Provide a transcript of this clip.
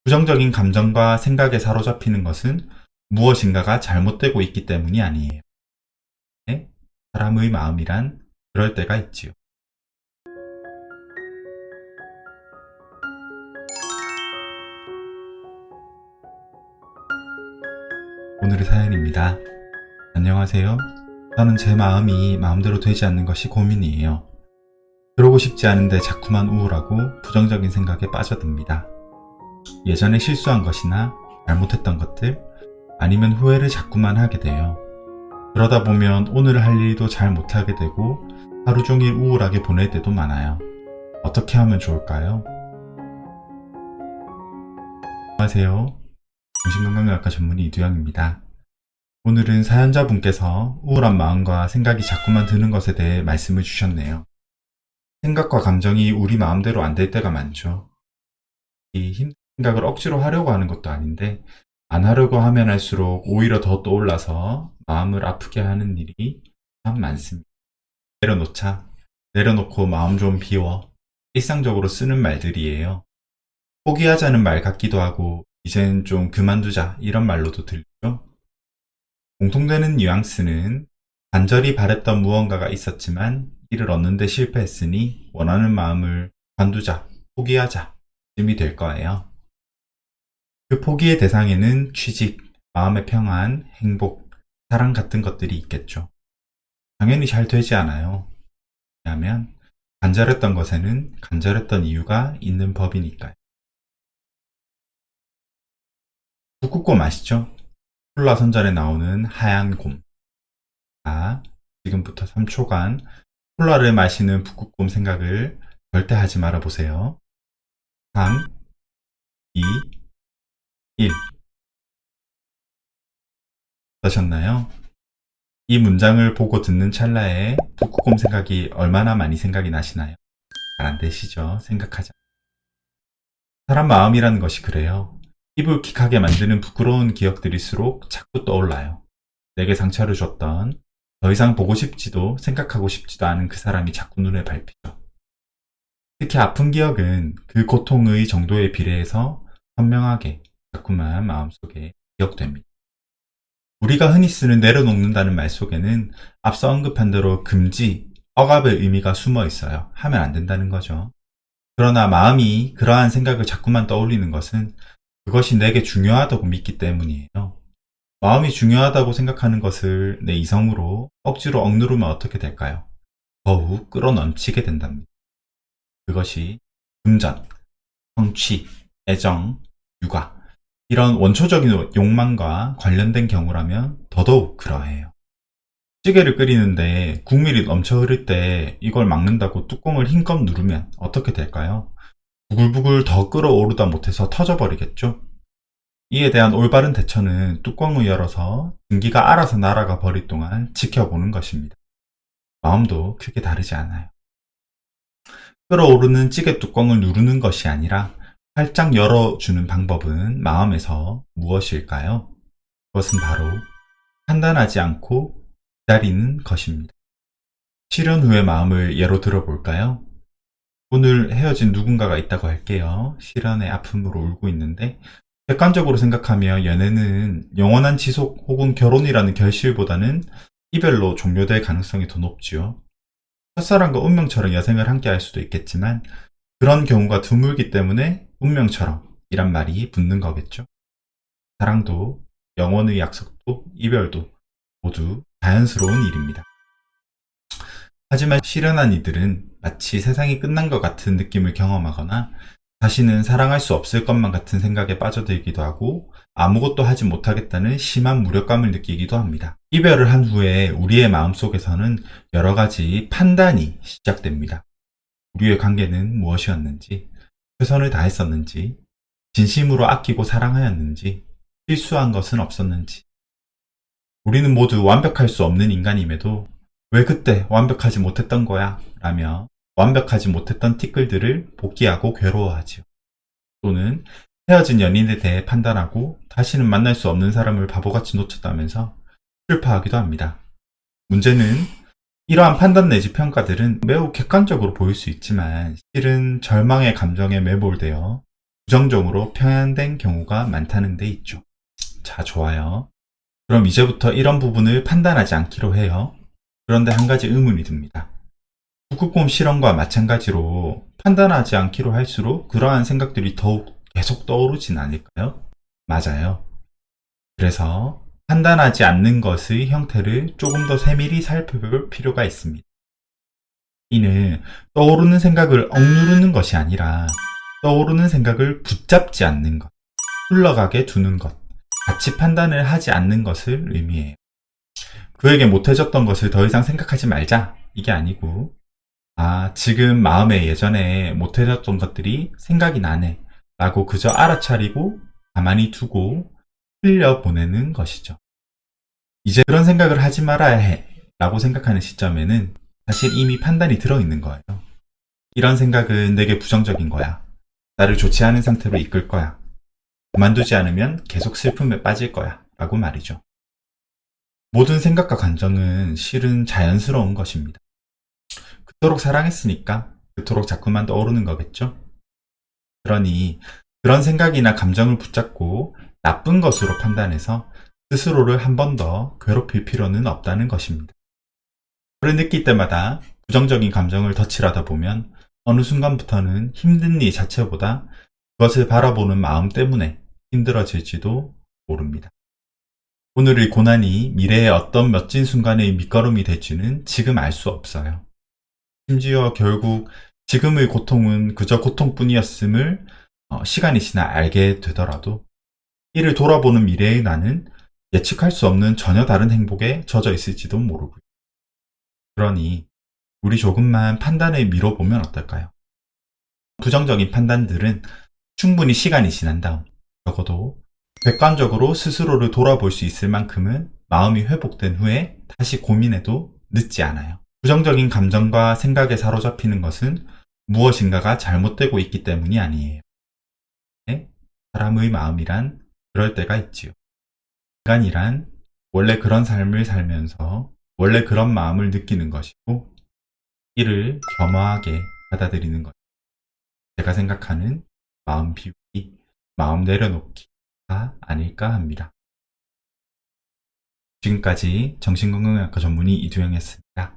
부정적인 감정과 생각에 사로잡히는 것은 무엇인가가 잘못되고 있기 때문이 아니에요. 네? 사람의 마음이란 그럴 때가 있지요. 오늘의 사연입니다. 안녕하세요. 저는 제 마음이 마음대로 되지 않는 것이 고민이에요. 그러고 싶지 않은데 자꾸만 우울하고 부정적인 생각에 빠져듭니다. 예전에 실수한 것이나 잘못했던 것들, 아니면 후회를 자꾸만 하게 돼요. 그러다 보면 오늘 할 일도 잘 못하게 되고 하루 종일 우울하게 보낼 때도 많아요. 어떻게 하면 좋을까요? 안녕하세요. 정신건강의학과 전문의 이두영입니다. 오늘은 사연자분께서 우울한 마음과 생각이 자꾸만 드는 것에 대해 말씀을 주셨네요. 생각과 감정이 우리 마음대로 안 될 때가 많죠. 이 힘든 생각을 억지로 하려고 하는 것도 아닌데 안 하려고 하면 할수록 오히려 더 떠올라서 마음을 아프게 하는 일이 참 많습니다. 내려놓자, 내려놓고 마음 좀 비워. 일상적으로 쓰는 말들이에요. 포기하자는 말 같기도 하고 이젠 좀 그만두자 이런 말로도 들리죠. 공통되는 뉘앙스는 간절히 바랬던 무언가가 있었지만 이를 얻는 데 실패했으니 원하는 마음을 관두자, 포기하자 쯤이 될 거예요. 그 포기의 대상에는 취직, 마음의 평안, 행복, 사랑 같은 것들이 있겠죠. 당연히 잘 되지 않아요. 왜냐하면 간절했던 것에는 간절했던 이유가 있는 법이니까요. 북극곰 아시죠? 콜라 선전에 나오는 하얀 곰. 자, 지금부터 3초간 콜라를 마시는 북극곰 생각을 절대 하지 말아 보세요. 3, 2, 1. 어떠셨나요? 이 문장을 보고 듣는 찰나에 북극곰 생각이 얼마나 많이 생각이 나시나요? 잘 안 되시죠? 생각하자. 사람 마음이라는 것이 그래요. 이불킥하게 만드는 부끄러운 기억들일수록 자꾸 떠올라요. 내게 상처를 줬던, 더 이상 보고 싶지도 생각하고 싶지도 않은 그 사람이 자꾸 눈에 밟히죠. 특히 아픈 기억은 그 고통의 정도에 비례해서 선명하게 자꾸만 마음속에 기억됩니다. 우리가 흔히 쓰는 내려놓는다는 말 속에는 앞서 언급한 대로 금지, 억압의 의미가 숨어 있어요. 하면 안 된다는 거죠. 그러나 마음이 그러한 생각을 자꾸만 떠올리는 것은 그것이 내게 중요하다고 믿기 때문이에요. 마음이 중요하다고 생각하는 것을 내 이성으로 억지로 억누르면 어떻게 될까요? 더욱 끌어넘치게 된답니다. 그것이 금전, 성취, 애정, 육아, 이런 원초적인 욕망과 관련된 경우라면 더더욱 그러해요. 찌개를 끓이는데 국물이 넘쳐 흐를 때 이걸 막는다고 뚜껑을 힘껏 누르면 어떻게 될까요? 부글부글 더 끓어오르다 못해서 터져버리겠죠? 이에 대한 올바른 대처는 뚜껑을 열어서 증기가 알아서 날아가 버릴 동안 지켜보는 것입니다. 마음도 크게 다르지 않아요. 끓어오르는 찌개 뚜껑을 누르는 것이 아니라 활짝 열어주는 방법은 마음에서 무엇일까요? 그것은 바로 판단하지 않고 기다리는 것입니다. 실현 후의 마음을 예로 들어볼까요? 오늘 헤어진 누군가가 있다고 할게요. 실연의 아픔으로 울고 있는데 객관적으로 생각하며 연애는 영원한 지속 혹은 결혼이라는 결실보다는 이별로 종료될 가능성이 더 높지요. 첫사랑과 운명처럼 여생을 함께 할 수도 있겠지만 그런 경우가 드물기 때문에 운명처럼 이란 말이 붙는 거겠죠. 사랑도 영원의 약속도 이별도 모두 자연스러운 일입니다. 하지만 실현한 이들은 마치 세상이 끝난 것 같은 느낌을 경험하거나 다시는 사랑할 수 없을 것만 같은 생각에 빠져들기도 하고 아무것도 하지 못하겠다는 심한 무력감을 느끼기도 합니다. 이별을 한 후에 우리의 마음속에서는 여러 가지 판단이 시작됩니다. 우리의 관계는 무엇이었는지, 최선을 다했었는지, 진심으로 아끼고 사랑하였는지, 실수한 것은 없었는지. 우리는 모두 완벽할 수 없는 인간임에도 왜 그때 완벽하지 못했던 거야? 라며 완벽하지 못했던 티끌들을 복귀하고 괴로워하지요. 또는 헤어진 연인에 대해 판단하고 다시는 만날 수 없는 사람을 바보같이 놓쳤다면서 슬퍼하기도 합니다. 문제는 이러한 판단 내지 평가들은 매우 객관적으로 보일 수 있지만 실은 절망의 감정에 매몰되어 부정적으로 편향된 경우가 많다는 데 있죠. 자, 좋아요. 그럼 이제부터 이런 부분을 판단하지 않기로 해요. 그런데 한 가지 의문이 듭니다. 북극곰 실험과 마찬가지로 판단하지 않기로 할수록 그러한 생각들이 더욱 계속 떠오르진 않을까요? 맞아요. 그래서 판단하지 않는 것의 형태를 조금 더 세밀히 살펴볼 필요가 있습니다. 이는 떠오르는 생각을 억누르는 것이 아니라 떠오르는 생각을 붙잡지 않는 것, 흘러가게 두는 것, 같이 판단을 하지 않는 것을 의미해요. 그에게 못해졌던 것을 더 이상 생각하지 말자, 이게 아니고, 아, 지금 마음에 예전에 못해졌던 것들이 생각이 나네 라고 그저 알아차리고 가만히 두고 흘려보내는 것이죠. 이제 그런 생각을 하지 말아야 해 라고 생각하는 시점에는 사실 이미 판단이 들어있는 거예요. 이런 생각은 내게 부정적인 거야. 나를 좋지 않은 상태로 이끌 거야. 그만두지 않으면 계속 슬픔에 빠질 거야 라고 말이죠. 모든 생각과 감정은 실은 자연스러운 것입니다. 그토록 사랑했으니까 그토록 자꾸만 떠오르는 거겠죠? 그러니 그런 생각이나 감정을 붙잡고 나쁜 것으로 판단해서 스스로를 한 번 더 괴롭힐 필요는 없다는 것입니다. 그를 느낄 때마다 부정적인 감정을 덧칠하다 보면 어느 순간부터는 힘든 일 자체보다 그것을 바라보는 마음 때문에 힘들어질지도 모릅니다. 오늘의 고난이 미래의 어떤 멋진 순간의 밑거름이 될지는 지금 알 수 없어요. 심지어 결국 지금의 고통은 그저 고통뿐이었음을 시간이 지나 알게 되더라도 이를 돌아보는 미래의 나는 예측할 수 없는 전혀 다른 행복에 젖어 있을지도 모르고요. 그러니 우리 조금만 판단을 미뤄보면 어떨까요? 부정적인 판단들은 충분히 시간이 지난 다음 적어도 객관적으로 스스로를 돌아볼 수 있을 만큼은 마음이 회복된 후에 다시 고민해도 늦지 않아요. 부정적인 감정과 생각에 사로잡히는 것은 무엇인가가 잘못되고 있기 때문이 아니에요. 네? 사람의 마음이란 그럴 때가 있지요. 인간이란 원래 그런 삶을 살면서 원래 그런 마음을 느끼는 것이고 이를 겸허하게 받아들이는 것. 제가 생각하는 마음 비우기, 마음 내려놓기가 아닐까 합니다. 지금까지 정신건강의학과 전문의 이두영이었습니다.